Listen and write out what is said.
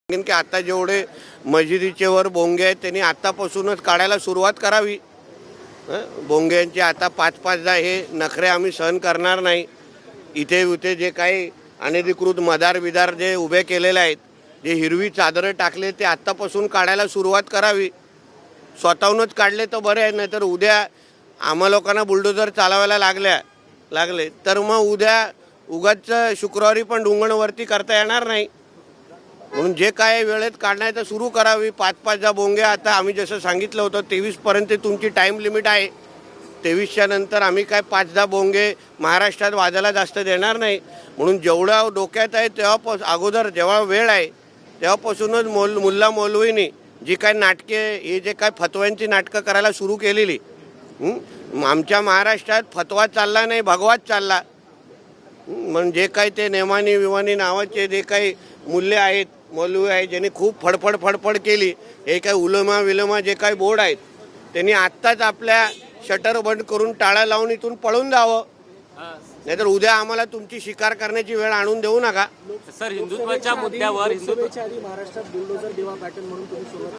की आता जेवढे मशिदीचे वर बोंगे आहेत त्यांनी आतापासूनच काढायला सुरुवात करावी। बोंग्यांचे आता 5-5 हे नखरे आम्ही सहन करणार नाही। इथे उथे जे काही अनधिकृत मदार विदार जे उभे केलेले आहेत, जे हिरवी चादरं टाकले ते आतापासून काढायला सुरुवात करावी। स्वतःहूनच काढले तर बरे आहे, नाहीतर उद्या आम्हा लोकांना बुलडोजर चालवायला लागले तर मग उद्या उगाच शुक्रवारी पण डुंगणवरती करता येणार नाही। म्हणून जे काय वेळेत काढण्याचं सुरू करावी। 5-5 बोंगे आता आम्ही जसं सांगितलं होतं 23 पर्यंत तुमची टाईम लिमिट आहे। 23च्या नंतर आम्ही काय 5-10 बोंगे महाराष्ट्रात वाजायला जास्त देणार नाही। म्हणून जेवढा डोक्यात आहे तेव्हा अगोदर जेव्हा वेळ आहे तेव्हापासूनच मुल्ला मौलवींनी जी काय नाटके हे जे काय फतव्यांची नाटकं करायला सुरू केलेली, आमच्या महाराष्ट्रात फतवा चालला नाही, भगवाच चालला। म्हणजे काय ते नेमानी विमानी नावाचे जे काही मूल्य आहेत, मौलवी आहेत, ज्यांनी खूप फडफड केली, हे काय उलमा जे काही बोर्ड आहेत त्यांनी आत्ताच आपल्या शटर बंद करून टाळा लावून इथून पळून जावं, नाहीतर उद्या आम्हाला तुमची शिकार करण्याची वेळ आणून देऊ नका। सर, हिंदुत्वाच्या मुद्द्यावर महाराष्ट्रात बुलडोजर दिवा पॅटर्न म्हणून तुम्ही